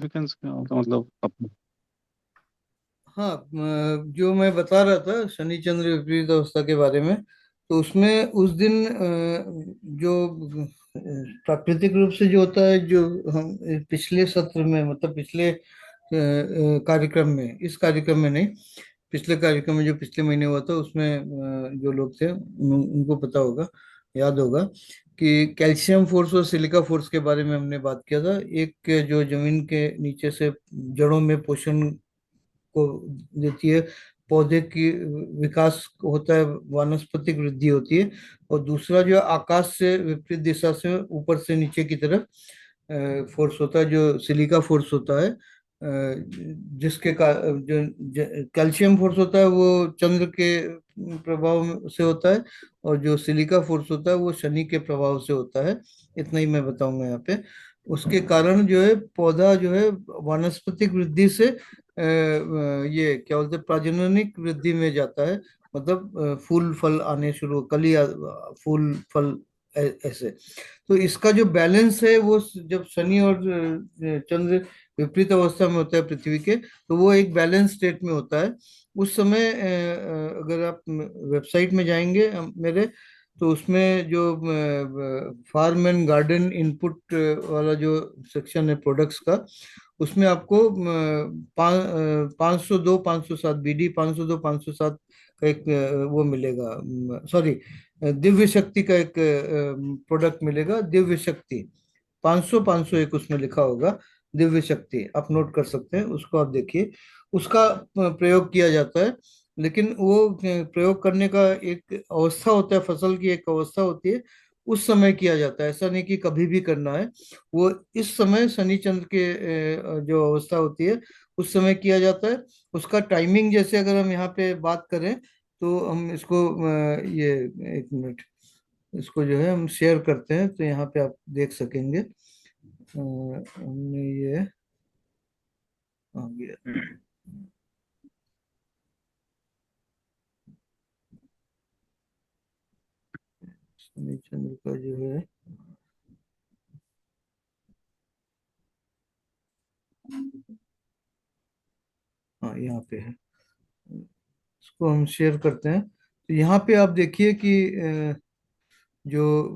Significance क्या होगा मतलब हाँ, जो मैं बता रहा था शनि चंद्र विपरीत अवस्था के बारे में, तो उसमें उस दिन जो प्राकृतिक रूप से जो होता है, जो हम पिछले सत्र में, मतलब पिछले कार्यक्रम में, इस कार्यक्रम में नहीं, पिछले कार्यक्रम में जो पिछले महीने हुआ था उसमें जो लोग थे उनको पता होगा, याद होगा कि कैल्शियम फोर्स और सिलिका फोर्स के बारे में हमने बात किया था। एक जो जमीन के नीचे से जड़ों में पोषण को देती है, पौधे की विकास होता है, वानस्पतिक वृद्धि होती है। और दूसरा जो आकाश से विपरीत दिशा से ऊपर से नीचे की तरफ फोर्स होता है, जो सिलिका फोर्स होता है, जिसके का जो कैल्शियम फोर्स होता है वो चंद्र के प्रभाव से होता है, और जो सिलिका फोर्स होता है वो शनि के प्रभाव से होता है। इतना ही मैं बताऊंगा यहाँ पे। उसके कारण जो है पौधा जो है वानस्पतिक वृद्धि से ये क्या बोलते हैं, प्रजननिक वृद्धि में जाता है। मतलब फूल फल आने शुरू, फूल फल ऐसे। तो इसका जो बैलेंस है वो जब शनि और चंद्र विपरीत अवस्था में होता है पृथ्वी के, तो वो एक बैलेंस स्टेट में होता है। उस समय अगर आप वेबसाइट में जाएंगे मेरे, तो उसमें जो फार्म एंड गार्डन इनपुट वाला जो सेक्शन है प्रोडक्ट्स का, उसमें आपको 502 507 BD 502 507 का एक वो मिलेगा, सॉरी, दिव्य शक्ति का एक प्रोडक्ट मिलेगा, दिव्य शक्ति 500 501 उसमें लिखा होगा। दिव्य शक्ति आप नोट कर सकते हैं, उसको आप देखिए। उसका प्रयोग किया जाता है। लेकिन वो प्रयोग करने का एक अवस्था होता है, फसल की एक अवस्था होती है, उस समय किया जाता है, ऐसा नहीं कि कभी भी करना है। वो इस समय शनि चंद्र के जो अवस्था होती है उस समय किया जाता है। उसका टाइमिंग जैसे अगर हम यहाँ पे बात करें, तो हम इसको ये एक मिनट, इसको जो है हम शेयर करते हैं तो यहाँ पे आप देख सकेंगे। हमने ये आ गया शनि चंद्र का जो है। हाँ, यहाँ पे है, इसको हम शेयर करते हैं। तो यहाँ पे आप देखिए कि जो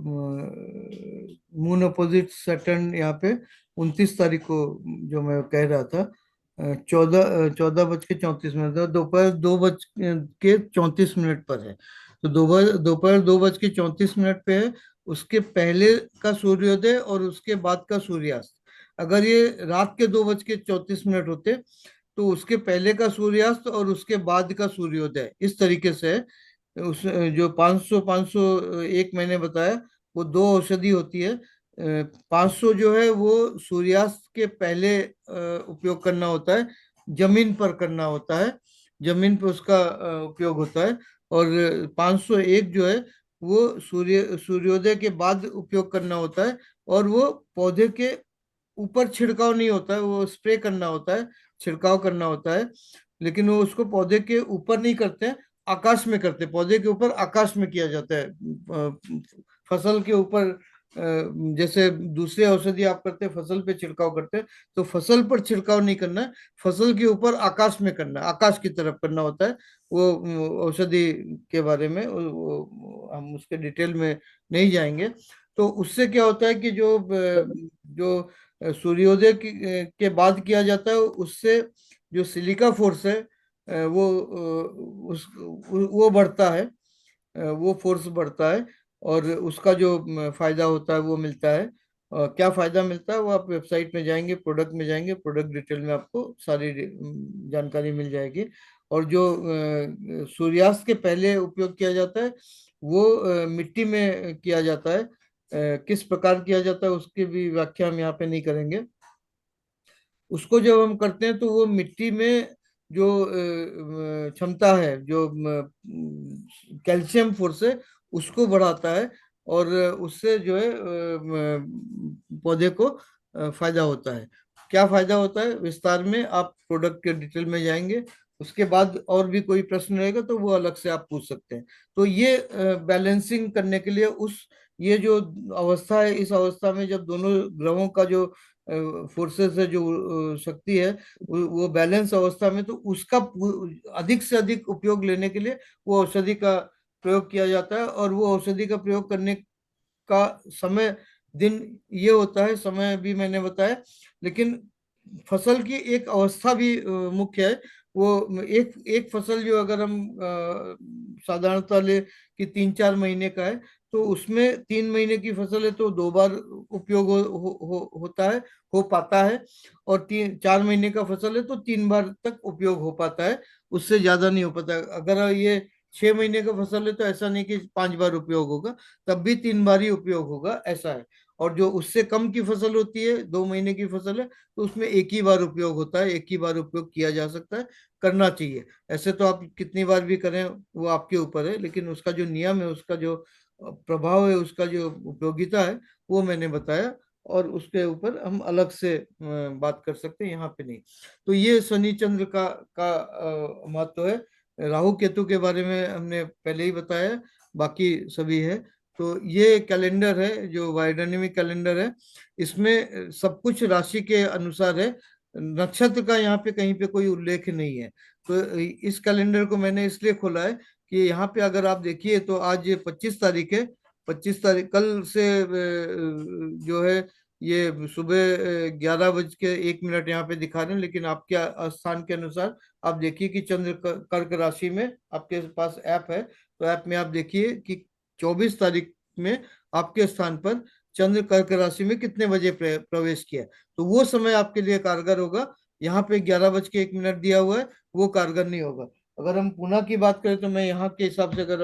मून अपोजिट सैटर्न यहाँ पे 29 तारीख को, जो मैं कह रहा था, 14:34 दोपहर 2:34 पर है। तो दोपहर 2:34 पे है। उसके पहले का सूर्योदय और उसके बाद का सूर्यास्त। अगर ये रात के 2:34 होते, तो उसके पहले का सूर्यास्त और उसके बाद का सूर्योदय इस तरीके से है। उस जो 501 मैंने बताया, वो दो औषधि होती है। 500 जो है वो सूर्यास्त के पहले उपयोग करना होता है, जमीन पर करना होता है, जमीन पर उसका उपयोग होता है। और 501 जो है वो सूर्योदय के बाद उपयोग करना होता है। और वो पौधे के ऊपर छिड़काव नहीं होता है, वो स्प्रे करना होता है, छिड़काव करना होता है। लेकिन वो उसको पौधे के ऊपर नहीं करते हैं, आकाश में करते हैं। पौधे के ऊपर आकाश में किया जाता है, फसल के ऊपर। जैसे दूसरे औषधि आप करते हैं, फसल पे छिड़काव करते हैं, तो फसल पर छिड़काव नहीं करना है, फसल के ऊपर आकाश में करना है, आकाश की तरफ करना होता है। वो औषधि के बारे में हम उसके डिटेल में नहीं जाएंगे। तो उससे क्या होता है कि जो सूर्योदय के बाद किया जाता है, उससे जो सिलिका फोर्स है वो वो बढ़ता है, वो फोर्स बढ़ता है। और उसका जो फायदा होता है वो मिलता है। क्या फायदा मिलता है वो आप वेबसाइट में जाएंगे, प्रोडक्ट में जाएंगे, प्रोडक्ट डिटेल में आपको सारी जानकारी मिल जाएगी। और जो सूर्यास्त के पहले उपयोग किया जाता है वो मिट्टी में किया जाता है। किस प्रकार किया जाता है उसकी भी व्याख्या हम यहाँ पे नहीं करेंगे। उसको जब हम करते हैं तो वो मिट्टी में जो क्षमता है, जो कैल्शियम फोर्स है, उसको बढ़ाता है। और उससे जो है पौधे को फायदा होता है। क्या फायदा होता है विस्तार में आप प्रोडक्ट के डिटेल में जाएंगे, उसके बाद और भी कोई प्रश्न रहेगा तो वो अलग से आप पूछ सकते हैं। तो ये बैलेंसिंग करने के लिए उस ये जो अवस्था है, इस अवस्था में जब दोनों ग्रहों का जो फोर्सेस है, जो शक्ति है, वो बैलेंस अवस्था में, तो उसका अधिक से अधिक उपयोग लेने के लिए वो औषधि का प्रयोग किया जाता है। और वो औषधि का प्रयोग करने का समय, दिन ये होता है, समय भी मैंने बताया। लेकिन फसल की एक अवस्था भी मुख्य है। वो एक एक फसल जो अगर हम साधारणतः ले कि 3-4 महीने का है, तो उसमें 3 महीने की फसल है तो 2 बार उपयोग होता है, हो पाता है। और 3-4 महीने का फसल है तो 3 बार तक उपयोग हो पाता है, उससे ज्यादा नहीं हो पाता। अगर ये 6 महीने का फसल है तो ऐसा नहीं कि 5 बार उपयोग होगा, तब भी 3 बार ही उपयोग होगा, ऐसा है। और जो उससे कम की फसल होती है, 2 महीने की फसल है, तो उसमें एक ही बार उपयोग होता है, एक ही बार उपयोग किया जा सकता है, करना चाहिए। ऐसे तो आप कितनी बार भी करें वो आपके ऊपर है, लेकिन उसका जो नियम है, उसका जो प्रभाव है, उसका जो उपयोगिता है, वो मैंने बताया। और उसके ऊपर हम अलग से बात कर सकते हैं, यहाँ पे नहीं। तो ये शनि चंद्र का महत्व है। राहु केतु के बारे में हमने पहले ही बताया, बाकी सभी है। तो ये कैलेंडर है जो वायुडायनेमिक कैलेंडर है, इसमें सब कुछ राशि के अनुसार है, नक्षत्र का यहाँ पे कहीं पे कोई उल्लेख नहीं है। तो इस कैलेंडर को मैंने इसलिए खोला है कि यहाँ पे अगर आप देखिए तो आज 25 तारीख है। 25 तारीख, कल से जो है ये सुबह 11 बज के 1 मिनट यहाँ पे दिखा रहे हैं, लेकिन आपके स्थान के अनुसार आप देखिए कि चंद्र कर्क राशि में आपके पास ऐप है, तो ऐप में आप देखिए कि 24 तारीख में आपके स्थान पर चंद्र कर्क राशि में कितने बजे प्रवेश किया, तो वो समय आपके लिए कारगर होगा। यहाँ पे 11 बज के 1 मिनट दिया हुआ है, वो कारगर नहीं होगा। अगर हम पुणे की बात करें तो मैं यहाँ के हिसाब से अगर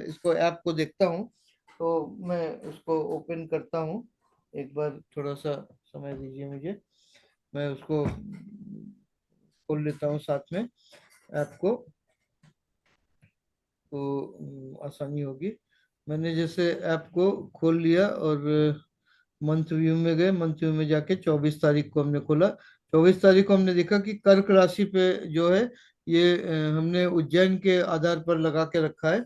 इसको ऐप को देखता हूँ, तो मैं उसको ओपन करता हूँ। एक बार थोड़ा सा समय दीजिए मुझे, मैं उसको खोल लेता हूँ साथ में ऐप को, तो आसानी होगी। मैंने जैसे ऐप को खोल लिया और मंथ व्यू में गए, मंथ व्यू में जाके 24 तारीख को हमने खोला। 24 तारीख को हमने देखा कि कर्क राशि पे जो है ये हमने उज्जैन के आधार पर लगा के रखा है।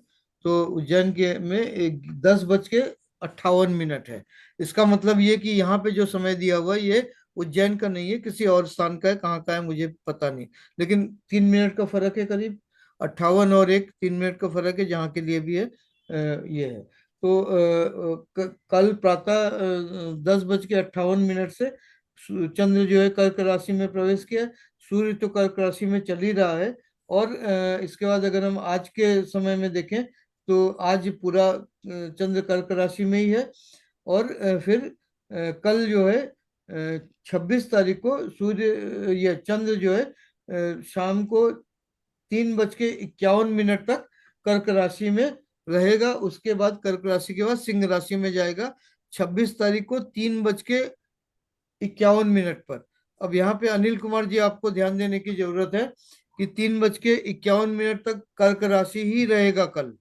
तो उज्जैन के में 10:58 है। इसका मतलब ये कि यहाँ पे जो समय दिया हुआ है ये उज्जैन का नहीं है, किसी और स्थान का है, कहाँ का है मुझे पता नहीं। लेकिन 3 मिनट का फर्क है, करीब 58 और 1 3 मिनट का फर्क है, जहाँ के लिए भी है ये है। तो कल प्रातः 10:58 से चंद्र जो है कर्क राशि में प्रवेश किया। सूर्य तो कर्क राशि में चल ही रहा है। और इसके बाद अगर हम आज के समय में देखें तो आज पूरा चंद्र कर्क राशि में ही है। और फिर कल जो है 26 तारीख को सूर्य ये चंद्र जो है शाम को 3:51 तक कर्क राशि में रहेगा। उसके बाद कर्क राशि के बाद सिंह राशि में जाएगा 26 तारीख को 3:51 पर। अब यहाँ पे अनिल कुमार जी आपको ध्यान देने की जरूरत है कि 3:51 तक कर्क राशि ही रहेगा कल।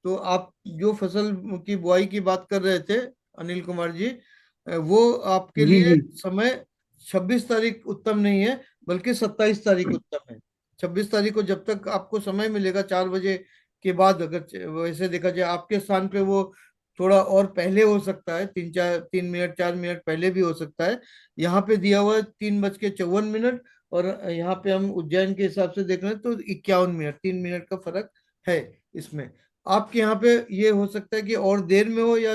तो आप जो फसल की बुआई की बात कर रहे थे अनिल कुमार जी, वो आपके जी लिए जी। समय 26 तारीख उत्तम नहीं है, बल्कि 27 तारीख उत्तम है। 26 तारीख को जब तक आपको समय मिलेगा 4 बजे के बाद, अगर वैसे देखा जाए आपके स्थान पे वो थोड़ा और पहले हो सकता है, 3 मिनट 4 मिनट पहले भी हो सकता है। यहाँ पे दिया हुआ है 3:54। और यहाँ पे हम उज्जैन के हिसाब से देख रहे हैं तो 51 मिनट, 3 मिनट का फर्क है इसमें। आपके यहाँ पे ये हो सकता है कि और देर में हो या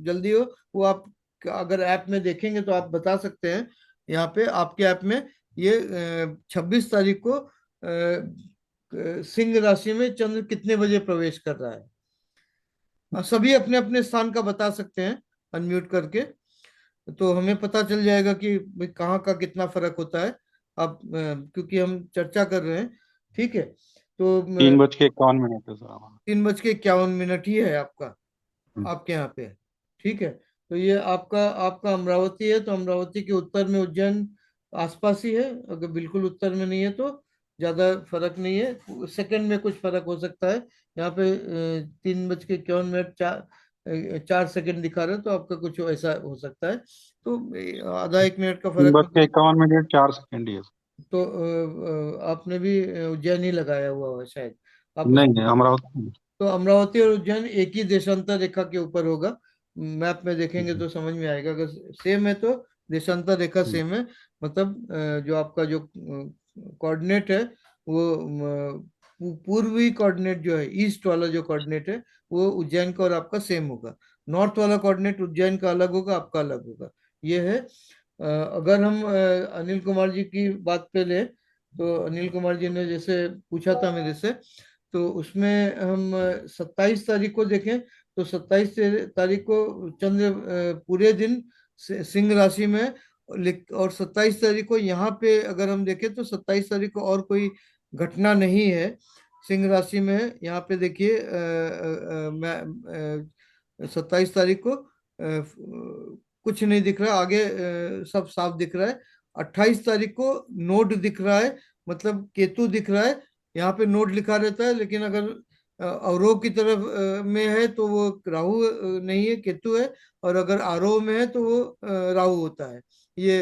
जल्दी हो, वो आप अगर ऐप में देखेंगे तो आप बता सकते हैं। यहाँ पे आपके ऐप में ये 26 तारीख को सिंह राशि में चंद्र कितने बजे प्रवेश कर रहा है। सभी अपने अपने स्थान का बता सकते हैं अनम्यूट करके, तो हमें पता चल जाएगा कि भाई कहाँ का कितना फर्क होता है। अब क्योंकि हम चर्चा कर रहे हैं, ठीक है। तो 3:51 है सर हमारा। 3:51 ही है आपका, हम्म। आपके यहाँ पे, ठीक है। तो ये आपका आपका अमरावती है, तो अमरावती के उत्तर में उज्जैन आसपास ही है। अगर बिल्कुल उत्तर में नहीं है तो ज्यादा फर्क नहीं है, सेकंड में कुछ फर्क हो सकता है। यहाँ पे 3:51 4 सेकंड दिखा रहे हैं, तो आपका कुछ ऐसा हो सकता है। तो आधा 1 मिनट का तीन फर्क बज के मतलब। इक्यावन मिनट 4 सेकंड ही है सर। तो आपने भी उज्जैन ही लगाया हुआ है शायद, आप उस। नहीं नहीं, अमरावती में। तो अमरावती और उज्जैन एक ही देशांतर रेखा के ऊपर होगा। मैप में देखेंगे तो समझ में आएगा, अगर सेम है तो देशांतर रेखा सेम है। मतलब जो आपका जो कोऑर्डिनेट है वो पूर्वी कोऑर्डिनेट जो है, ईस्ट वाला जो कोऑर्डिनेट है वो उज्जैन का और आपका सेम होगा। नॉर्थ वाला कोऑर्डिनेट उज्जैन का अलग होगा, आपका अलग होगा। ये है। अगर हम अनिल कुमार जी की बात पे ले, तो अनिल कुमार जी ने जैसे पूछा था मेरे से, तो उसमें हम 27 तारीख को देखें तो 27 तारीख को चंद्र पूरे दिन सिंह राशि में है। और 27 तारीख को यहाँ पे अगर हम देखें तो 27 तारीख को और कोई घटना नहीं है, सिंह राशि में है। यहाँ पे देखिए 27 तारीख को कुछ नहीं दिख रहा आगे, सब साफ दिख रहा है। 28 तारीख को नोड दिख रहा है, मतलब केतु दिख रहा है। यहाँ पे नोड लिखा रहता है, लेकिन अगर अवरोह की तरफ में है तो वो राहु नहीं है, केतु है। और अगर आरोह में है तो वो राहु होता है। ये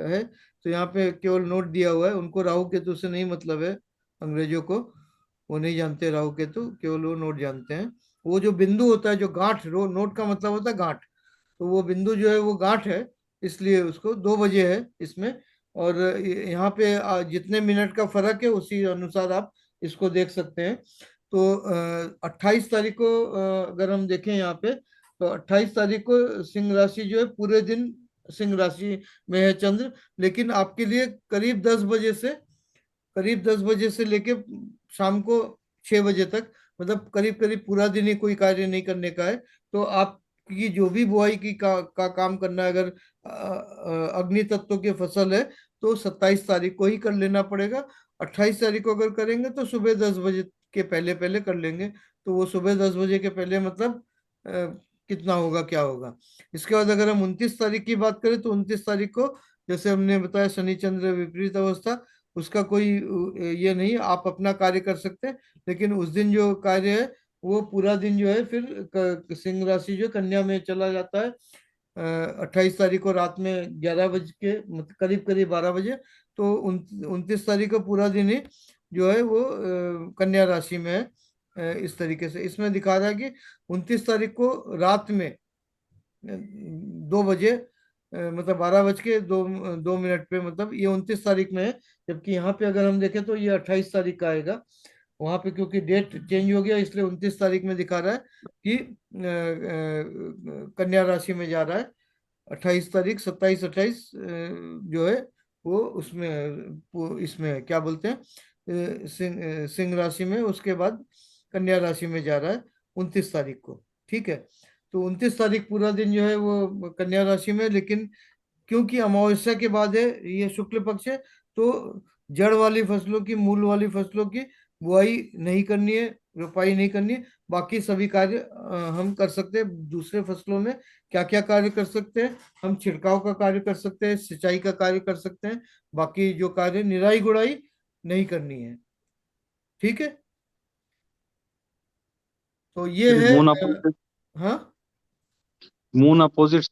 है। तो यहाँ पे केवल नोट दिया हुआ है, उनको राहु केतु से नहीं मतलब है, अंग्रेजों को। वो नहीं जानते राहु केतु, केवल वो नोट जानते हैं। वो जो बिंदु होता है, जो गांठ, नोट का मतलब होता है गांठ, तो वो बिंदु जो है वो गांठ है, इसलिए उसको 2 बजे है इसमें। और यहाँ पे जितने मिनट का फर्क है उसी अनुसार आप इसको देख सकते हैं। तो 28 तारीख को अगर हम देखें यहाँ पे, तो 28 तारीख को सिंह राशि जो है पूरे दिन सिंह राशि में है चंद्र। लेकिन आपके लिए करीब 10 बजे से लेके शाम को 6 बजे तक, मतलब करीब करीब पूरा दिन ही कोई कार्य नहीं करने का है। तो आपकी जो भी बुआई का काम करना है, अगर अग्नि तत्व की फसल है तो 27 तारीख को ही कर लेना पड़ेगा। 28 तारीख को अगर करेंगे तो सुबह 10 बजे के पहले पहले कर लेंगे। तो वो सुबह 10 बजे के पहले मतलब कितना होगा, क्या होगा। इसके बाद अगर हम 29 तारीख की बात करें तो 29 तारीख को, जैसे हमने बताया, शनि चंद्र विपरीत अवस्था, उसका कोई ये नहीं, आप अपना कार्य कर सकते हैं। लेकिन उस दिन जो कार्य है वो पूरा दिन जो है फिर सिंह राशि जो कन्या में चला जाता है। 28 तारीख को रात में 11 बज के मतलब करीब करीब 12 बजे। तो 29 तारीख को पूरा दिन ही जो है वो कन्या राशि में है। इस तरीके से इसमें दिखा रहा है कि 29 तारीख को रात में 2 बजे, मतलब 12 बज के 2 मिनट पे, मतलब ये 29 तारीख में है। जबकि यहाँ पे अगर हम देखें तो ये 28 तारीख का आएगा। वहां पे क्योंकि डेट चेंज हो गया, इसलिए 29 तारीख में दिखा रहा है कि कन्या राशि में जा रहा है। 28 तारीख, 27, 28 जो है वो उसमें इसमें है, क्या बोलते हैं, सिंह राशि में। उसके बाद कन्या राशि में जा रहा है 29 तारीख को। ठीक है। तो 29 तारीख पूरा दिन जो है वो कन्या राशि में, लेकिन क्योंकि अमावस्या के बाद है, ये शुक्ल पक्ष है, तो जड़ वाली फसलों की, मूल वाली फसलों की बुआई नहीं करनी है, रोपाई नहीं करनी है। बाकी सभी कार्य हम कर सकते हैं। दूसरे फसलों में क्या क्या कार्य कर सकते हैं, हम छिड़काव का कार्य कर सकते हैं, सिंचाई का कार्य कर सकते हैं। बाकी जो कार्य, निराई गुड़ाई नहीं करनी है। ठीक है। तो ये फिर है मून अपोजिट, हाँ मून अपोजिट,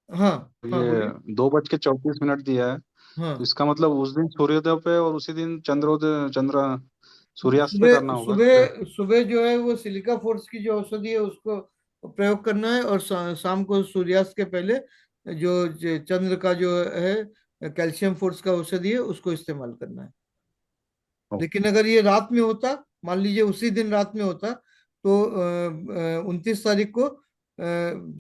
हाँ हाँ, बोलिए। ये 2:34 दिया है। तो हाँ, इसका मतलब उस दिन सूर्योदय पे और उसी दिन चंद्रोदय, चंद्र सूर्यास्त पे करना सुबह होगा क्या? सुबह सुबह जो है वो सिलिका फोर्स की जो औषधि है उसको प्रयोग करना है। और शाम को सूर्यास्त के पहले जो चंद्र का जो है कैल्शियम फोर्स का औषधि है उसको इस्तेमाल करना है। ओ, लेकिन अगर ये रात में होता, मान लीजिए उसी दिन रात में होता, तो 29 तारीख को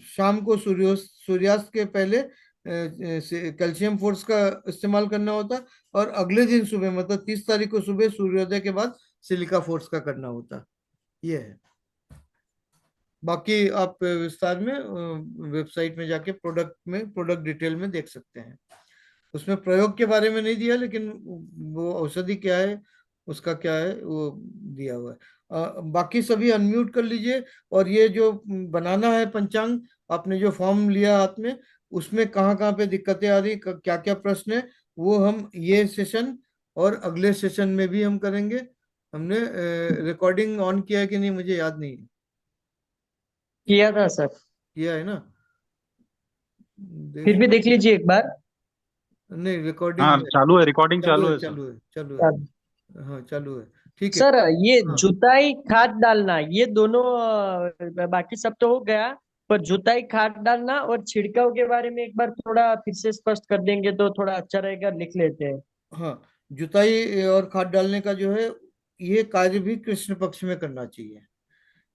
शाम को सूर्यास्त के पहले कैल्शियम फोर्स का इस्तेमाल करना होता। और अगले दिन सुबह, मतलब 30 तारीख को सुबह सूर्योदय के बाद सिलिका फोर्स का करना होता। ये है। बाकी आप विस्तार में वेबसाइट में जाके प्रोडक्ट डिटेल में देख सकते हैं। उसमें प्रयोग के बारे में नहीं दिया, लेकिन वो औषधि क्या है, उसका क्या है वो दिया हुआ है। बाकी सभी अनम्यूट कर लीजिए। और ये जो बनाना है पंचांग, आपने जो फॉर्म लिया हाथ में, उसमें कहाँ कहाँ पे दिक्कतें आ रही, क्या क्या प्रश्न है, वो हम ये सेशन और अगले सेशन में भी हम करेंगे। हमने रिकॉर्डिंग ऑन किया है कि नहीं मुझे याद नहीं है। किया था सर। किया है ना? फिर देख, भी देख लीजिए एक बार। नहीं, रिकॉर्डिंग हाँ है। चालू है, रिकॉर्डिंग चालू चालू है, है सर। चालू है, चालू है। हाँ, चालू है। ठीक है। सर ये हाँ जुताई खाद डालना ये दोनों बाकी सब तो हो गया। पर जुताई खाद डालना और छिड़काव के बारे में एक बार थोड़ा फिर से स्पष्ट कर देंगे तो थोड़ा अच्छा रहेगा, लिख लेते हैं। हाँ, जुताई और खाद डालने का जो है, ये कार्य भी कृष्ण पक्ष में करना चाहिए।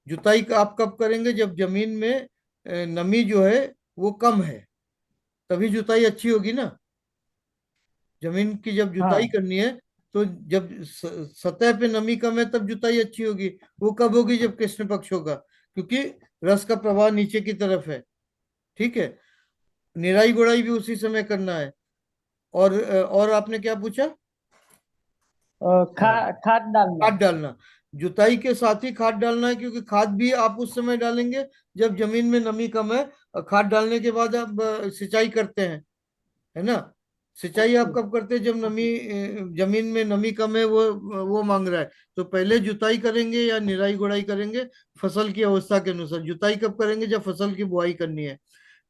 जुताई का आप कब करेंगे? जब जमीन में नमी जो है वो कम है, तभी जुताई अच्छी होगी ना। जमीन की जब जुताई हाँ करनी है, तो जब सतह पे नमी कम है तब जुताई अच्छी होगी। वो कब होगी? जब कृष्ण पक्ष होगा, क्योंकि रस का प्रवाह नीचे की तरफ है। ठीक है। निराई गुड़ाई भी उसी समय करना है। और आपने क्या पूछा? हाँ, खाद डालना। खाद डालना। जुताई के साथ ही खाद डालना है, क्योंकि खाद भी आप उस समय डालेंगे जब जमीन में नमी कम है। और खाद डालने के बाद आप सिंचाई करते हैं, है ना। सिंचाई आप कब करते हैं? जब जमीन में नमी कम है, वो मांग रहा है। तो पहले जुताई करेंगे या निराई गुड़ाई करेंगे? फसल की अवस्था के अनुसार। जुताई कब करेंगे? जब फसल की बुआई करनी है।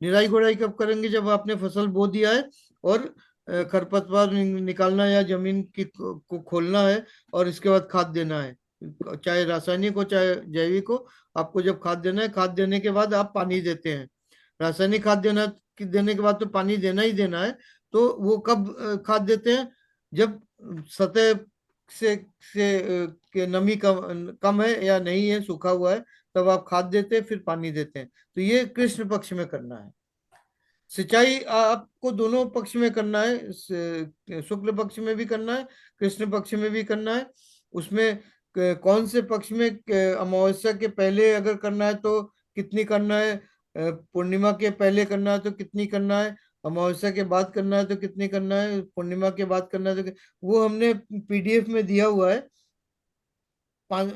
निराई गुड़ाई कब करेंगे? जब आपने फसल बो दिया है और खरपतवार निकालना है या जमीन को खोलना है, और इसके बाद खाद देना है, चाहे रासायनिक हो चाहे जैविक हो। आपको जब खाद देना है, खाद देने के बाद आप पानी देते हैं। रासायनिक खाद देने के बाद तो पानी देना ही देना है। तो वो कब खाद देते हैं? जब सतह के नमी कम है या नहीं है, सूखा हुआ है, तब आप खाद देते हैं, फिर पानी देते हैं। तो ये कृष्ण पक्ष में करना है। सिंचाई आपको दोनों पक्ष में करना है, शुक्ल पक्ष में भी करना है, कृष्ण पक्ष में भी करना है। उसमें कौन से पक्ष में अमावस्या के पहले अगर करना है तो कितनी करना है, पूर्णिमा के पहले करना है तो कितनी करना है, अमावस्या के बाद करना है तो कितनी करना है, पूर्णिमा के बाद करना है तो वो हमने पीडीएफ में दिया हुआ है।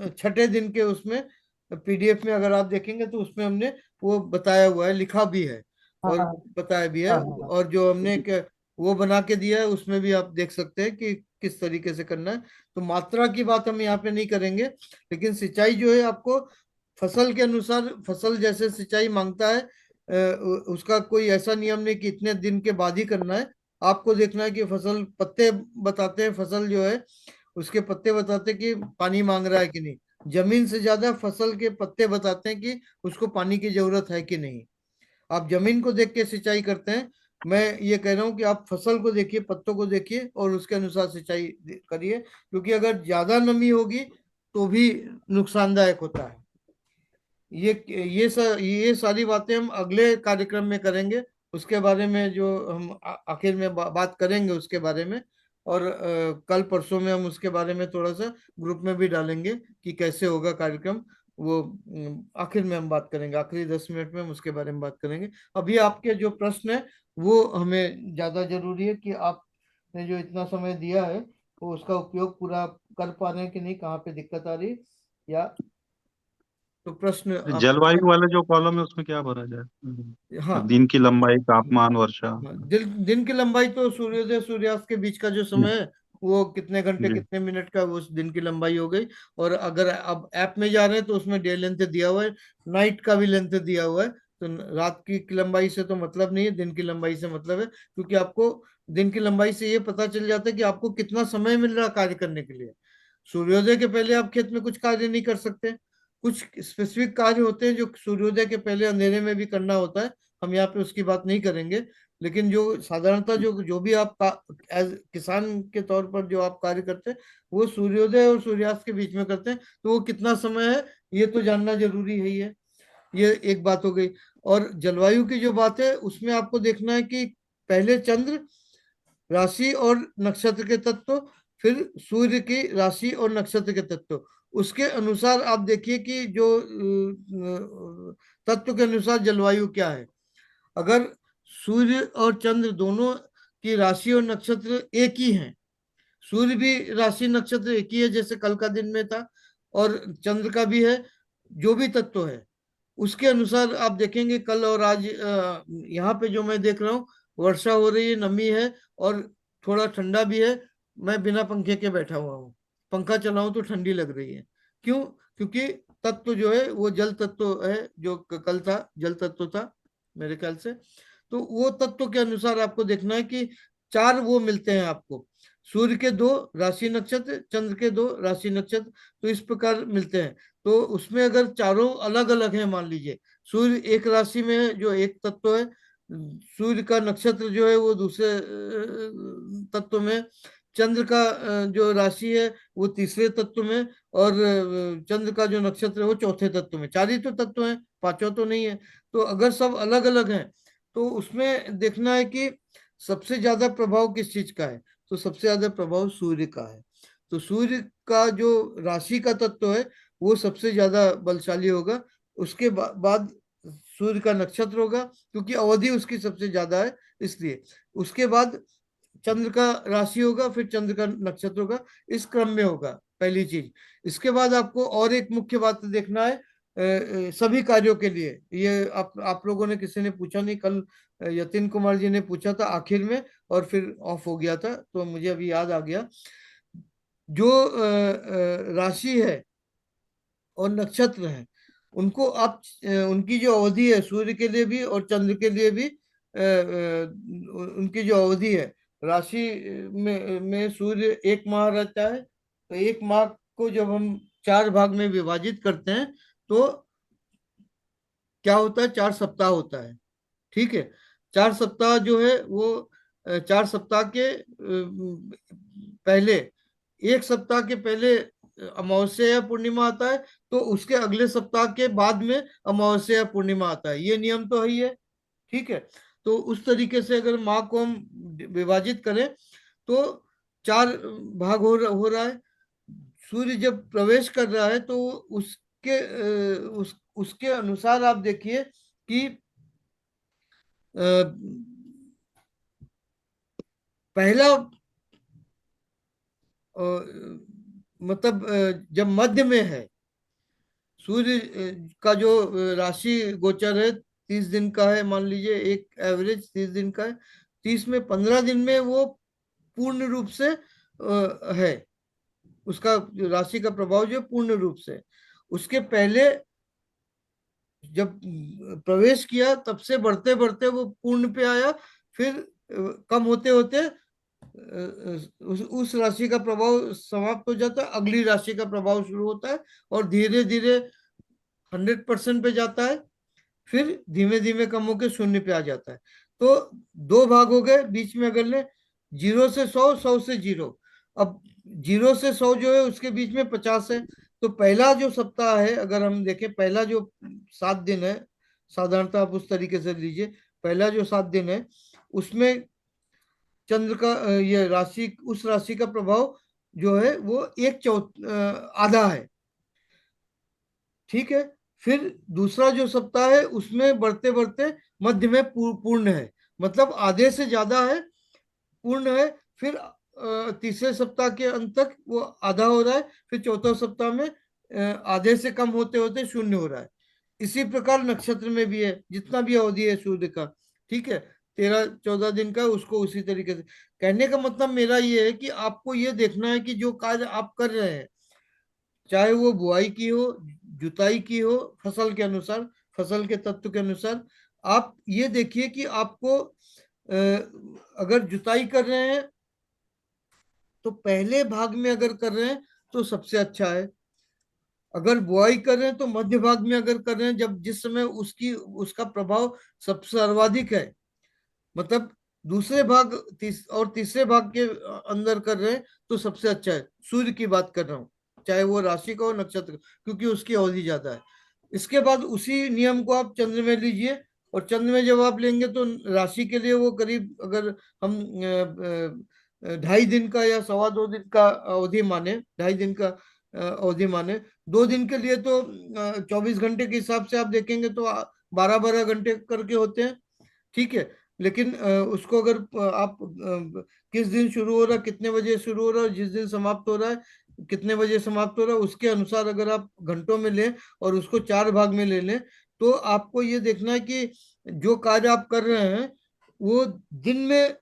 छठे दिन के उसमें पीडीएफ में अगर आप देखेंगे तो उसमें हमने वो बताया हुआ है, लिखा भी है हाँ और हाँ बताया भी है। हाँ। और जो हमने वो बना के दिया है, उसमें भी आप देख सकते हैं कि किस तरीके से करना है। तो मात्रा की बात हम यहाँ पे नहीं करेंगे, लेकिन सिंचाई जो है आपको फसल के अनुसार, फसल जैसे सिंचाई मांगता है, उसका कोई ऐसा नियम नहीं कि इतने दिन के बाद ही करना है। आपको देखना है कि फसल पत्ते बताते हैं, फसल जो है उसके पत्ते बताते हैं कि पानी मांग रहा है कि नहीं। जमीन से ज्यादा फसल के पत्ते बताते हैं कि उसको पानी की जरूरत है कि नहीं। आप जमीन को देख के सिंचाई करते हैं। मैं ये कह रहा हूँ कि आप फसल को देखिए, पत्तों को देखिए और उसके अनुसार सिंचाई करिए, क्योंकि अगर ज्यादा नमी होगी तो भी नुकसानदायक होता है। ये सारी बातें हम अगले कार्यक्रम में करेंगे। उसके बारे में जो हम आखिर में बात करेंगे उसके बारे में। और कल परसों में हम उसके बारे में थोड़ा सा ग्रुप में भी डालेंगे कि कैसे होगा कार्यक्रम। वो आखिर में हम बात करेंगे, आखिरी 10 मिनट में हम उसके बारे में बात करेंगे। अभी आपके जो प्रश्न है वो हमें ज्यादा जरूरी है कि आपने जो इतना समय दिया है वो उसका उपयोग पूरा कर पा रहे हैं कि नहीं, कहाँ पे दिक्कत आ रही है, या तो प्रश्न आप। जलवायु वाला जो कॉलम है उसमें क्या भरा जाए? हाँ। दिन की लंबाई, तापमान, वर्षा। हाँ, दिन की लंबाई तो सूर्योदय सूर्यास्त के बीच का जो समय है, वो कितने घंटे जी। कितने मिनट का, वो उस दिन की लंबाई हो गई। और अगर अब ऐप में जा रहे हैं तो उसमें डे लेंथ दिया हुआ है, नाइट का भी लेंथ दिया हुआ है। तो रात की लंबाई से तो मतलब नहीं है, दिन की लंबाई से मतलब है, क्योंकि आपको दिन की लंबाई से ये पता चल जाता है कि आपको कितना समय मिल रहा है कार्य करने के लिए। सूर्योदय के पहले आप खेत में कुछ कार्य नहीं कर सकते। कुछ स्पेसिफिक कार्य होते हैं जो सूर्योदय के पहले अंधेरे में भी करना होता है, हम यहाँ पे उसकी बात नहीं करेंगे। लेकिन जो साधारणतः जो जो भी आप एज किसान के तौर पर जो आप कार्य करते हैं, वो सूर्योदय और सूर्यास्त के बीच में करते हैं। तो वो कितना समय है ये तो जानना जरूरी है ही है। ये एक बात हो गई। और जलवायु की जो बात है उसमें आपको देखना है कि पहले चंद्र, राशि और नक्षत्र के तत्व, फिर सूर्य की राशि और नक्षत्र के तत्व। उसके अनुसार आप देखिए कि जो तत्व के अनुसार जलवायु क्या है। अगर सूर्य और चंद्र दोनों की राशि और नक्षत्र एक ही हैं, सूर्य भी राशि नक्षत्र एक ही है जैसे कल का दिन में था, और चंद्र का भी है, जो भी तत्व है उसके अनुसार आप देखेंगे कल और आज। यहाँ पे जो मैं देख रहा हूँ, वर्षा हो रही है, नमी है और थोड़ा ठंडा भी है। मैं बिना पंखे के बैठा हुआ हूँ, पंखा चलाऊं तो ठंडी लग रही है। क्यों? क्योंकि तत्व जो है वो जल तत्व है, जो कल था जल तत्व था मेरे ख्याल से। तो वो तत्व के अनुसार आपको देखना है कि चार वो मिलते हैं आपको। सूर्य के दो राशि नक्षत्र, चंद्र के दो राशि नक्षत्र, तो इस प्रकार मिलते हैं। तो उसमें अगर चारों अलग अलग हैं मान लीजिए, सूर्य एक राशि में है जो एक तत्व है, सूर्य का नक्षत्र जो है वो दूसरे तत्व में, चंद्र का जो राशि है वो तीसरे तत्व में, और चंद्र का जो नक्षत्र है वो चौथे तत्व में। चार ही तो तत्व हैं, पांचों तो नहीं है। तो अगर सब अलग अलग हैं तो उसमें देखना है कि सबसे ज्यादा प्रभाव किस चीज का है। तो सबसे ज्यादा प्रभाव सूर्य का है। तो सूर्य का जो राशि का तत्व है वो सबसे ज्यादा बलशाली होगा। उसके बाद सूर्य का नक्षत्र होगा, क्योंकि अवधि उसकी सबसे ज्यादा है इसलिए। उसके बाद चंद्र का राशि होगा, फिर चंद्र का नक्षत्र होगा, इस क्रम में होगा पहली चीज। इसके बाद आपको और एक मुख्य बात देखना है सभी कार्यों के लिए। ये आप लोगों ने किसी ने पूछा नहीं कल, यतिन कुमार जी ने पूछा था आखिर में, और फिर ऑफ हो गया था तो मुझे अभी याद आ गया। जो राशि है और नक्षत्र है, उनको आप उनकी जो अवधि है, सूर्य के लिए भी और चंद्र के लिए भी उनकी जो अवधि है, राशि में सूर्य एक माह रहता है, तो एक माह को जब हम 4 भाग में विभाजित करते हैं तो क्या होता है, 4 सप्ताह होता है। ठीक है, 4 सप्ताह जो है वो 4 सप्ताह के पहले, एक सप्ताह के पहले अमावस्या या पूर्णिमा आता है, तो उसके अगले सप्ताह के बाद में अमावस्या या पूर्णिमा आता है। ये नियम तो है ही है। ठीक है, तो उस तरीके से अगर माह को हम विभाजित करें तो 4 भाग हो रहा है। सूर्य जब प्रवेश कर रहा है तो उसके उसके अनुसार आप देखिए कि पहला मतलब जब मध्य में है सूर्य का जो राशि गोचर है 30 दिन का है, मान लीजिए एक एवरेज 30 दिन का है। 30 में 15 दिन में वो पूर्ण रूप से है, उसका राशि का प्रभाव जो पूर्ण रूप से। उसके पहले जब प्रवेश किया तब से बढ़ते बढ़ते वो पूर्ण पे आया, फिर कम होते होते उस राशि का प्रभाव समाप्त हो जाता है, अगली राशि का प्रभाव शुरू होता है, और धीरे धीरे 100% पे जाता है, फिर धीमे धीमे कम होकर शून्य पे आ जाता है। तो 2 भाग हो गए बीच में, अगर ले 0 से 100, 100 से 0। अब 0 से 100 जो है उसके बीच में 50 है। तो पहला जो सप्ताह है, अगर हम देखें पहला जो 7 दिन है, साधारणतः आप उस तरीके से लीजिए, पहला जो 7 दिन है उसमें चंद्र का ये राशि, उस राशि का प्रभाव जो है वो आधा है। ठीक है, फिर दूसरा जो सप्ताह है उसमें बढ़ते बढ़ते मध्य में पूर्ण है, मतलब आधे से ज्यादा है, पूर्ण है। फिर तीसरे सप्ताह के अंत तक वो आधा हो रहा है, फिर चौथा सप्ताह में आधे से कम होते होते शून्य हो रहा है। इसी प्रकार नक्षत्र में भी है, जितना भी अवधि है सूर्य का, ठीक है, 13-14 दिन का, उसको उसी तरीके से। कहने का मतलब मेरा ये है कि आपको ये देखना है कि जो कार्य आप कर रहे हैं, चाहे वो बुआई की हो, जुताई की हो, फसल के अनुसार, फसल के तत्व के अनुसार, आप ये देखिए कि आपको अगर जुताई कर रहे हैं तो पहले भाग में अगर कर रहे हैं तो सबसे अच्छा है। अगर बुआई कर रहे हैं तो मध्य भाग में अगर कर रहे हैं, जब जिस समय उसकी उसका प्रभाव सबसे सर्वाधिक है, मतलब दूसरे भाग और तीसरे भाग के अंदर कर रहे हैं तो सबसे अच्छा है। सूर्य की बात कर रहा हूँ, चाहे वो राशि का हो नक्षत्र का, क्योंकि उसकी अवधि ज्यादा है। इसके बाद उसी नियम को आप चंद्र में लीजिए, और चंद्र में जब आप लेंगे तो राशि के लिए वो करीब, अगर हम 2.5 दिन का या 2.25 दिन का अवधि माने, 2.5 दिन का अवधि माने, 2 दिन के लिए तो 24 घंटे के हिसाब से आप देखेंगे तो 12-12 घंटे करके होते हैं। ठीक है, लेकिन उसको अगर आप किस दिन शुरू हो रहा है, कितने बजे शुरू हो रहा है, जिस दिन समाप्त हो रहा है कितने बजे समाप्त हो रहा है, उसके अनुसार अगर आप घंटों में लें और उसको 4 भाग में ले लें, तो आपको ये देखना है कि जो कार्य आप कर रहे हैं वो दिन में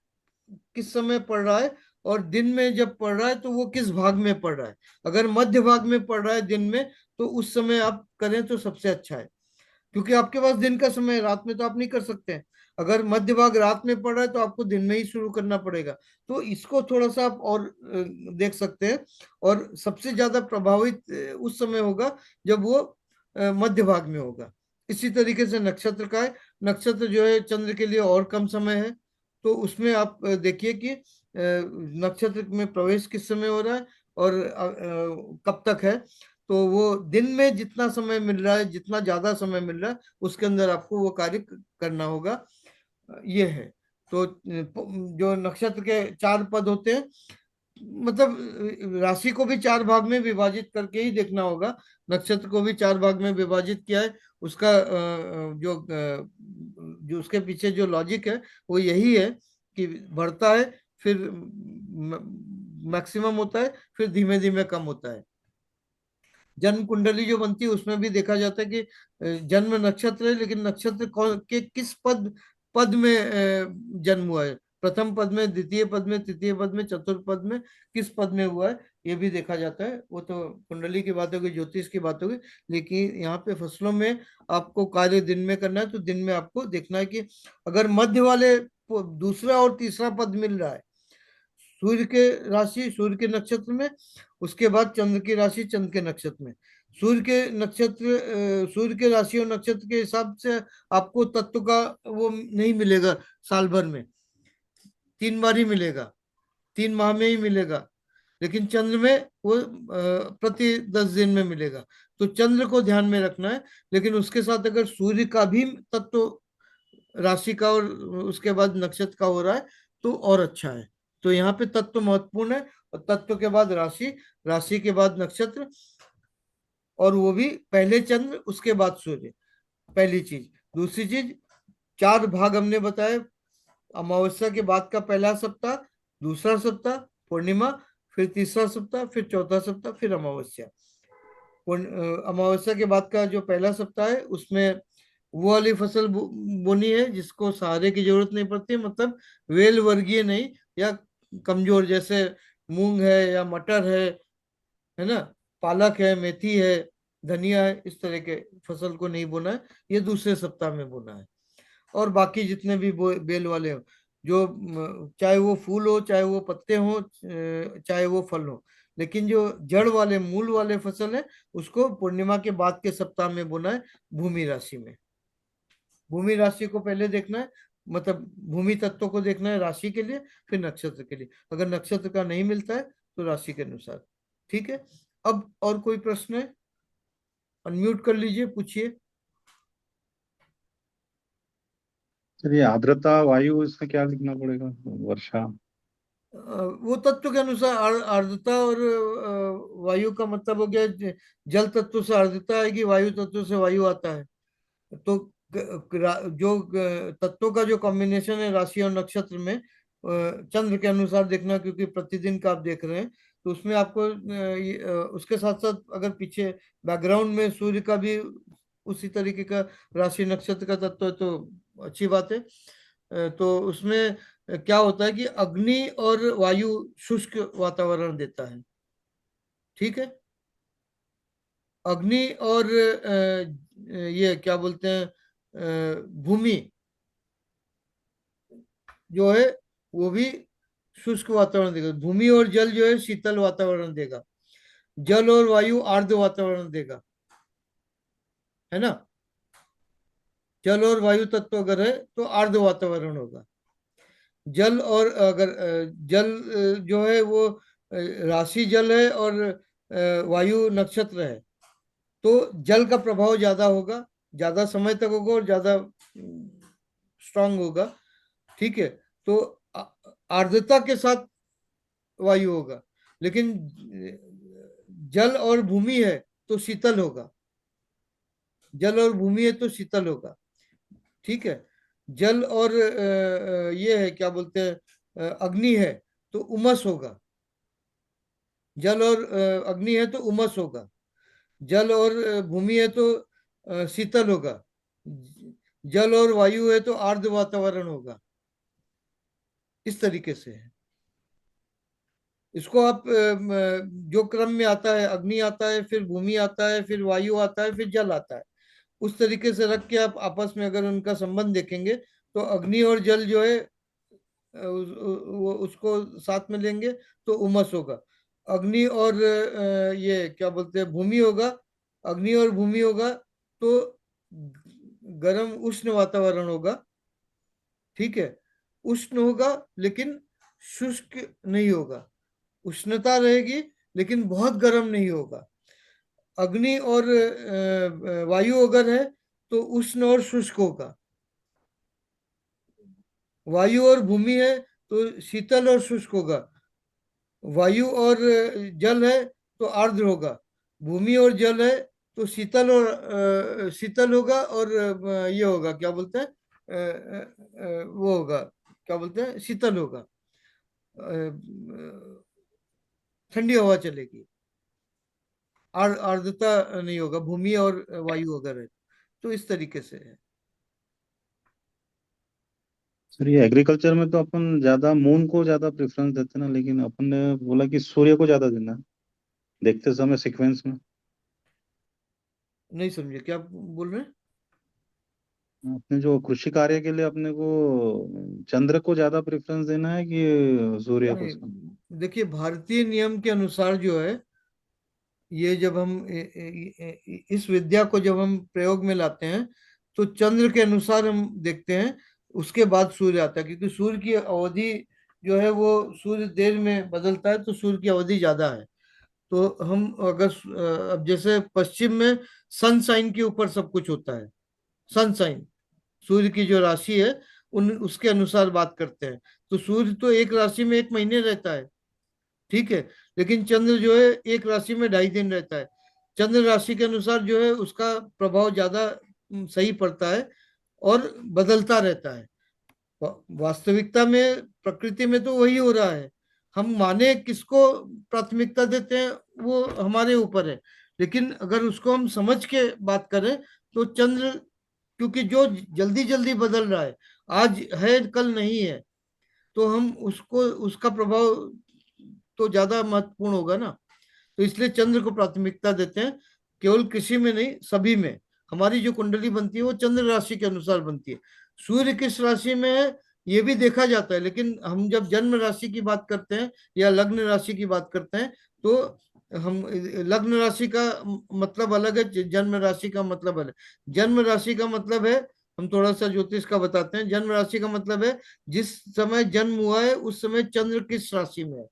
किस समय पड़ रहा है, और दिन में जब पड़ रहा है तो वो किस भाग में पड़ रहा है। अगर मध्य भाग में पड़ रहा है दिन में, तो उस समय आप करें तो सबसे अच्छा है, क्योंकि आपके पास दिन का समय है, रात में तो आप नहीं कर सकते हैं। अगर मध्य भाग रात में पड़ रहा है तो आपको दिन में ही शुरू करना पड़ेगा। तो इसको थोड़ा सा आप और देख सकते हैं, और सबसे ज्यादा प्रभावित उस समय होगा जब वो मध्य भाग में होगा। इसी तरीके से नक्षत्र का है। नक्षत्र जो है चंद्र के लिए और कम समय है, तो उसमें आप देखिए कि नक्षत्र में प्रवेश किस समय हो रहा है और कब तक है। तो वो दिन में जितना समय मिल रहा है, जितना ज्यादा समय मिल रहा है, उसके अंदर आपको वो कार्य करना होगा। ये है। तो जो नक्षत्र के 4 पद होते हैं, मतलब राशि को भी 4 भाग में विभाजित करके ही देखना होगा। नक्षत्र को भी 4 भाग में विभाजित किया है। उसका जो उसके पीछे जो लॉजिक है वो यही है कि बढ़ता है, फिर मैक्सिमम होता है, फिर धीमे धीमे कम होता है। जन्म कुंडली जो बनती है उसमें भी देखा जाता है कि जन्म नक्षत्र है, लेकिन नक्षत्र कौन के किस पद पद में जन्म हुआ है, प्रथम पद में, द्वितीय पद में, तृतीय पद में, चतुर्थ पद में, किस पद में हुआ है, ये भी देखा जाता है। वो तो कुंडली की बात होगी, ज्योतिष की बात होगी। लेकिन यहाँ पे फसलों में आपको कार्य दिन में करना है, तो दिन में आपको देखना है कि अगर मध्य वाले दूसरा और तीसरा पद मिल रहा है सूर्य के राशि, सूर्य के नक्षत्र में, उसके बाद चंद्र की राशि, चंद्र के नक्षत्र में, सूर्य के नक्षत्र सूर्य के राशि और नक्षत्र के हिसाब से आपको तत्व का वो नहीं मिलेगा साल भर में, 3 बार ही मिलेगा, 3 माह में ही मिलेगा। लेकिन चंद्र में वो प्रति 10 दिन में मिलेगा। तो चंद्र को ध्यान में रखना है। लेकिन उसके साथ अगर सूर्य का भी तत्व राशि का और उसके बाद नक्षत्र का हो रहा है तो और अच्छा है। तो यहाँ पे तत्व महत्वपूर्ण है, और तत्व के बाद राशि, राशि के बाद नक्षत्र, और वो भी पहले चंद्र उसके बाद सूर्य, पहली चीज। दूसरी चीज, 4 भाग हमने बताया। अमावस्या के बाद का पहला सप्ताह, दूसरा सप्ताह पूर्णिमा, फिर तीसरा सप्ताह, फिर चौथा सप्ताह, फिर अमावस्या। अमावस्या के बाद का जो पहला सप्ताह है उसमें वो वाली फसल बोनी है जिसको सहारे की जरूरत नहीं पड़ती, मतलब वेल वर्गीय नहीं, या कमजोर, जैसे मूंग है या मटर है ना, पालक है, मेथी है, धनिया है, इस तरह के फसल को नहीं बोना है, ये दूसरे सप्ताह में बोना है। और बाकी जितने भी बेल वाले हो, जो चाहे वो फूल हो, चाहे वो पत्ते हो, चाहे वो फल हो, लेकिन जो जड़ वाले मूल वाले फसल है उसको पूर्णिमा के बाद के सप्ताह में बोना है, भूमि राशि में। भूमि राशि को पहले देखना है, मतलब भूमि तत्व को देखना है राशि के लिए, फिर नक्षत्र के लिए। अगर नक्षत्र का नहीं मिलता है तो राशि के अनुसार। ठीक है। अब और कोई प्रश्न है? अनम्यूट कर लीजिए, पूछिए। चलिए, आर्द्रता वायु, इसमें क्या लिखना पड़ेगा? वर्षा। वो तत्व के अनुसार आर्द्रता और वायु का मतलब हो गया, जल तत्व से आर्द्रता आएगी, वायु तत्व से वायु आता है। तो जो तत्वों का जो कॉम्बिनेशन है राशि और नक्षत्र में, चंद्र के अनुसार देखना, क्योंकि प्रतिदिन का आप देख रहे हैं, तो उसमें आपको उसके साथ साथ अगर पीछे बैकग्राउंड में सूर्य का भी उसी तरीके का राशि नक्षत्र का तत्व है तो अच्छी बात है। तो उसमें क्या होता है कि अग्नि और वायु शुष्क वातावरण देता है। ठीक है। अग्नि और ये क्या बोलते हैं, भूमि जो है वो भी शुष्क वातावरण देगा। भूमि और जल जो है शीतल वातावरण देगा। जल और वायु आर्द्र वातावरण देगा, है ना। जल और वायु तत्व अगर है तो आर्द्र वातावरण होगा। जल और अगर जल जो है वो राशि जल है और वायु नक्षत्र है, तो जल का प्रभाव ज्यादा होगा, ज्यादा समय तक होगा और ज्यादा स्ट्रांग होगा। ठीक है। तो आर्द्रता के साथ वायु होगा। लेकिन जल और भूमि है तो शीतल होगा। जल और भूमि है तो शीतल होगा। ठीक है। जल और ये है क्या बोलते हैं, अग्नि है तो उमस होगा। जल और अग्नि है तो उमस होगा। जल और भूमि है तो शीतल होगा। जल और वायु है तो आर्द्र वातावरण होगा। इस तरीके से है। इसको आप जो क्रम में आता है, अग्नि आता है, फिर भूमि आता है, फिर वायु आता है, फिर जल आता है, उस तरीके से रख के आप आपस में अगर उनका संबंध देखेंगे तो अग्नि और जल जो है उसको साथ में लेंगे तो उमस होगा। अग्नि और ये क्या बोलते हैं, भूमि होगा, अग्नि और भूमि होगा तो गर्म उष्ण वातावरण होगा, ठीक है, उष्ण होगा लेकिन शुष्क नहीं होगा, उष्णता रहेगी लेकिन बहुत गर्म नहीं होगा। अग्नि और वायु अगर है तो उष्ण और शुष्क होगा, वायु और भूमि है तो शीतल और शुष्क होगा, वायु और जल है तो आर्द्र होगा, भूमि और जल है तो शीतल और शीतल होगा, और ये होगा क्या बोलते हैं, वो होगा, क्या बोलते हैं, शीतल होगा, ठंडी हवा चलेगी, आर्द्रता नहीं होगा, भूमि और वायु अगर है तो इस तरीके से है। सर ये एग्रीकल्चर में तो अपन ज्यादा मून को ज्यादा प्रेफरेंस देते हैं ना, लेकिन अपन ने बोला कि सूर्य को ज्यादा देना है देखते समय सीक्वेंस में। नहीं समझे क्या बोल रहे हैं? अपने जो कृषि कार्य के लिए अपने को चंद्र को ज्यादा प्रेफरेंस देना है कि सूर्य को? नहीं, देखिए भारतीय नियम के अनुसार जो है, ये जब हम इस विद्या को जब हम प्रयोग में लाते हैं तो चंद्र के अनुसार हम देखते हैं, उसके बाद सूर्य आता है, क्योंकि सूर्य की अवधि जो है वो सूर्य देर में बदलता है तो सूर्य की अवधि ज्यादा है। तो हम अगर अब जैसे पश्चिम में सनसाइन के ऊपर सब कुछ होता है, सनसाइन सूर्य की जो राशि है उन उसके अनुसार बात करते हैं। तो सूर्य तो एक राशि में एक महीने रहता है, ठीक है, लेकिन चंद्र जो है एक राशि में 2.5 दिन रहता है। चंद्र राशि के अनुसार जो है उसका प्रभाव ज्यादा सही पड़ता है और बदलता रहता है। वास्तविकता में प्रकृति में तो वही हो रहा है, हम माने किसको प्राथमिकता देते हैं वो हमारे ऊपर है, लेकिन अगर उसको हम समझ के बात करें तो चंद्र, क्योंकि जो जल्दी जल्दी बदल रहा है, आज है कल नहीं है, तो हम उसको उसका प्रभाव तो ज्यादा महत्वपूर्ण होगा ना। तो इसलिए चंद्र को प्राथमिकता देते हैं, केवल कृषि में नहीं सभी में। हमारी जो कुंडली बनती है वो चंद्र राशि के अनुसार बनती है। सूर्य किस राशि में है ये भी देखा जाता है, लेकिन हम जब जन्म राशि की बात करते हैं या लग्न राशि की बात करते हैं तो हम लग्न राशि का मतलब अलग है, जन्म राशि का मतलब अलग। जन्म राशि का मतलब है, हम थोड़ा सा ज्योतिष का बताते हैं, जन्म राशि का मतलब है जिस समय जन्म हुआ है उस समय चंद्र किस राशि में है,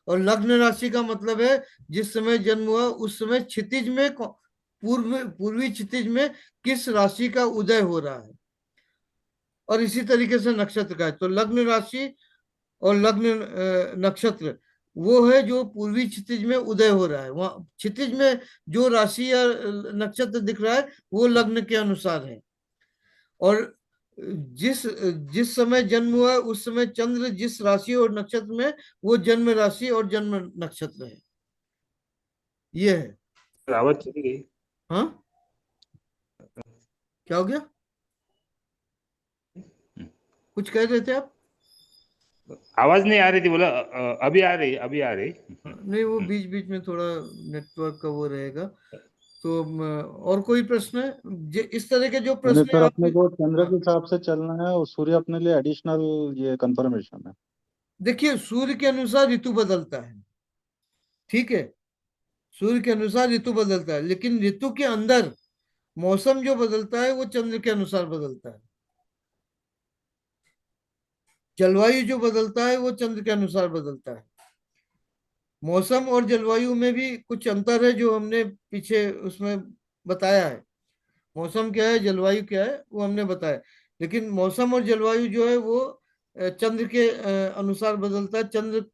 और लग्न राशि का मतलब है जिस समय जन्म हुआ उस समय क्षितिज में पूर्वी क्षितिज में किस राशि का उदय हो रहा है, और इसी तरीके से नक्षत्र का है। तो लग्न राशि और लग्न नक्षत्र वो है जो पूर्वी क्षितिज में उदय हो रहा है, वहां क्षितिज में जो राशि या नक्षत्र दिख रहा है वो लग्न के अनुसार है। और जिस जिस समय जन्म हुआ है उस समय चंद्र जिस राशि और नक्षत्र में, वो जन्म राशि और जन्म नक्षत्र है, ये है। आवाज चली गई। हाँ, क्या हो गया, कुछ कह रहे थे आप? आवाज नहीं आ रही थी, बोला अभी आ रही, अभी आ रही। नहीं, वो बीच बीच में थोड़ा नेटवर्क का वो रहेगा। तो और कोई प्रश्न है इस तरह के जो मैंने प्रश्न है सर आप? अपने को चंद्र के हाँ, हिसाब से चलना है और सूर्य अपने लिए एडिशनल ये कंफर्मेशन है। देखिए सूर्य के अनुसार ऋतु बदलता है, ठीक है, सूर्य के अनुसार ऋतु बदलता है, लेकिन ऋतु के अंदर मौसम जो बदलता है वो चंद्र के अनुसार बदलता है। जलवायु जो बदलता है वो चंद्र के अनुसार बदलता है। मौसम और जलवायु में भी कुछ अंतर है जो हमने पीछे उसमें बताया है। मौसम क्या है, जलवायु क्या है, वो हमने बताया। लेकिन मौसम और जलवायु जो है वो चंद्र के अनुसार बदलता है। चंद्र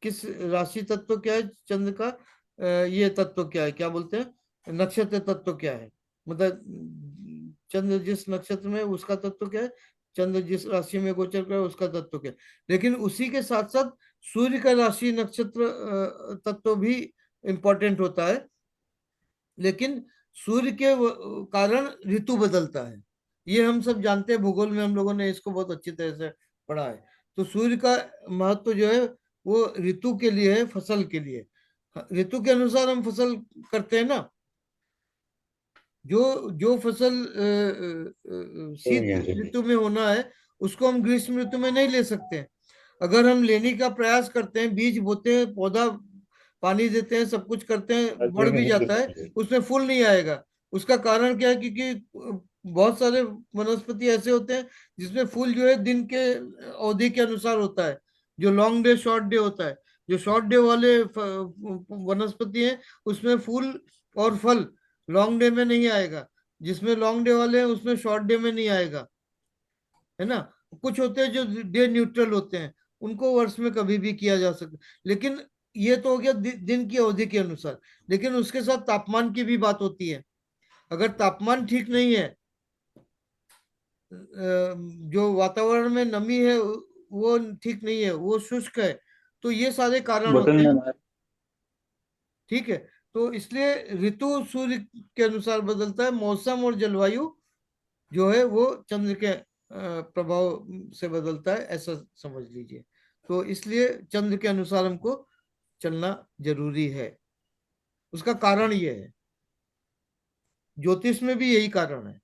किस राशि तत्व क्या है, चंद्र का ये तत्व क्या है, क्या बोलते हैं, नक्षत्र तत्व क्या है, मतलब चंद्र जिस नक्षत्र में उसका तत्व क्या है, चंद्र जिस राशि में गोचर कर उसका तत्व क्या है। लेकिन उसी के साथ साथ सूर्य का राशि नक्षत्र तत्व भी इंपॉर्टेंट होता है, लेकिन सूर्य के कारण ऋतु बदलता है। ये हम सब जानते हैं, भूगोल में हम लोगों ने इसको बहुत अच्छी तरह से पढ़ा है। तो सूर्य का महत्व जो है वो ऋतु के लिए है, फसल के लिए। ऋतु के अनुसार हम फसल करते हैं ना। जो जो फसल शीत ऋतु में होना है उसको हम ग्रीष्म ऋतु में नहीं ले सकते हैं। अगर हम लेने का प्रयास करते हैं, बीज बोते हैं, पौधा पानी देते हैं, सब कुछ करते हैं, बढ़ भी जाता है, उसमें फूल नहीं आएगा। उसका कारण क्या है, क्योंकि बहुत सारे वनस्पति ऐसे होते हैं जिसमें फूल जो है दिन के अवधि के अनुसार होता है, जो लॉन्ग डे शॉर्ट डे होता है। जो शॉर्ट डे वाले वनस्पति हैं उसमें फूल और फल लॉन्ग डे में नहीं आएगा, जिसमें लॉन्ग डे वाले हैं उसमें शॉर्ट डे में नहीं आएगा, है ना। कुछ होते हैं जो डे न्यूट्रल होते हैं, उनको वर्ष में कभी भी किया जा सकता। लेकिन ये तो हो गया दिन की अवधि के अनुसार, लेकिन उसके साथ तापमान की भी बात होती है। अगर तापमान ठीक नहीं है, जो वातावरण में नमी है वो ठीक नहीं है, वो शुष्क है, तो ये सारे कारण बटन होते हैं। में ठीक है। तो इसलिए ऋतु सूर्य के अनुसार बदलता है, मौसम और जलवायु जो है वो चंद्र के प्रभाव से बदलता है, ऐसा समझ लीजिए। तो इसलिए चंद्र के अनुसार हमको चलना जरूरी है। उसका कारण ये है, ज्योतिष में भी यही कारण है।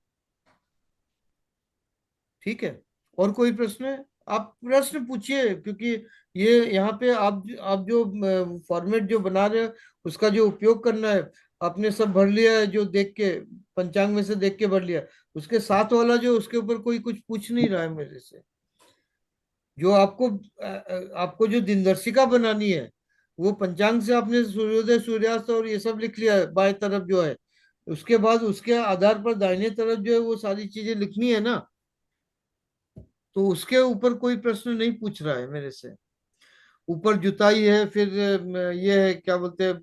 ठीक है। और कोई प्रश्न है? आप प्रश्न पूछिए, क्योंकि ये यहाँ पे आप जो फॉर्मेट जो बना रहे हो उसका जो उपयोग करना है, आपने सब भर लिया है जो देख के, पंचांग में से देख के भर लिया। उसके साथ वाला जो, उसके ऊपर कोई कुछ पूछ नहीं रहा है मेरे से। जो आपको जो दिनदर्शिका बनानी है, वो पंचांग से आपने सूर्योदय सूर्यास्त और ये सब लिख लिया है बाएं तरफ जो है। उसके बाद उसके आधार पर दाहिने तरफ जो है वो सारी चीजें लिखनी है ना। तो उसके ऊपर कोई प्रश्न नहीं पूछ रहा है मेरे से। ऊपर जुताई है, फिर ये है क्या बोलते हैं,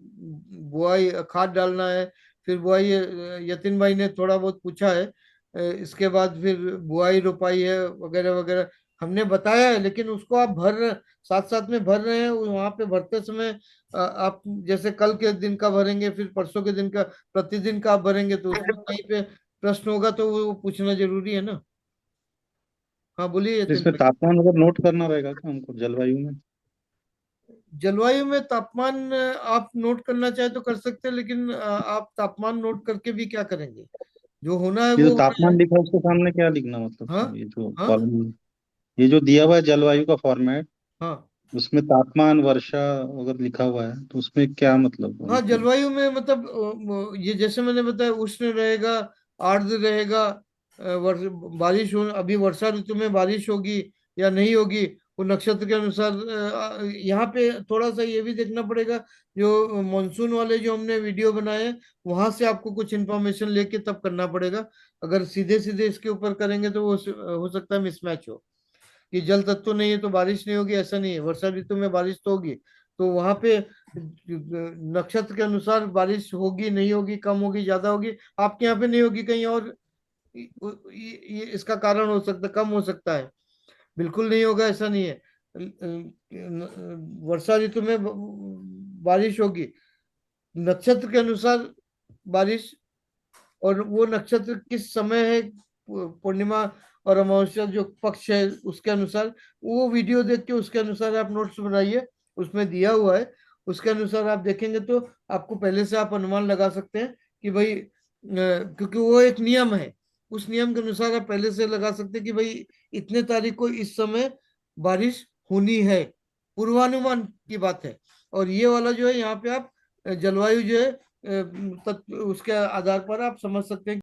बुआई, खाद डालना है, फिर बुआई, यतिन भाई ने थोड़ा बहुत पूछा है। इसके बाद फिर बुआई रोपाई है वगैरह वगैरह हमने बताया है, लेकिन उसको आप साथ साथ में भर रहे हैं। वहां पे भरते समय आप जैसे कल के दिन का भरेंगे, फिर परसों के दिन का, प्रतिदिन का आप भरेंगे, तो उसमें कहीं पे प्रश्न होगा तो वो पूछना जरूरी है ना। हाँ बोलिए तो यतिन इसमें भाई। तापमान अगर नोट करना रहेगा क्या हमको जलवायु में? जलवायु में तापमान आप नोट करना चाहे तो कर सकते हैं, लेकिन आप तापमान नोट करके भी क्या करेंगे? जो होना है ये जो वो होना है। तापमान लिखा है उसके सामने क्या लिखना, हाँ मतलब ये जो हाँ कॉलम, ये जो दिया हुआ है जलवायु का फॉर्मेट, हाँ उसमें तापमान वर्षा अगर लिखा हुआ है तो उसमें क्या मतलब हाँ। हमको? जलवायु में मतलब ये जैसे मैंने बताया, उष्ण रहेगा, आर्द्र रहेगा, बारिश हो, अभी वर्षा ऋतु में बारिश होगी या नहीं होगी, वो नक्षत्र के अनुसार। यहाँ पे थोड़ा सा ये भी देखना पड़ेगा, जो मानसून वाले जो हमने वीडियो बनाए हैं वहां से आपको कुछ इन्फॉर्मेशन लेके तब करना पड़ेगा। अगर सीधे सीधे इसके ऊपर करेंगे तो वो हो सकता है मिसमैच हो, कि जल तत्व नहीं है तो बारिश नहीं होगी, ऐसा नहीं है। वर्षा ऋतु में बारिश तो होगी, तो वहां पे नक्षत्र के अनुसार बारिश होगी नहीं होगी, कम होगी ज्यादा होगी, आपके यहाँ पे नहीं होगी कहीं और। ये इसका कारण हो सकता, कम हो सकता है, बिल्कुल नहीं होगा ऐसा नहीं है। वर्षा ऋतु में बारिश होगी, नक्षत्र के अनुसार बारिश, और वो नक्षत्र किस समय है, पूर्णिमा और अमावस्या जो पक्ष है उसके अनुसार, वो वीडियो देख के उसके अनुसार आप नोट्स बनाइए, उसमें दिया हुआ है। उसके अनुसार आप देखेंगे तो आपको पहले से आप अनुमान लगा सकते हैं कि भाई, क्योंकि वो एक नियम है, उस नियम के अनुसार आप पहले से लगा सकते हैं कि भाई इतने तारीख को इस समय बारिश होनी है, पूर्वानुमान की बात है। और ये वाला जो है यहाँ पे आप जलवायु जो है उसके आधार पर आप समझ सकते हैं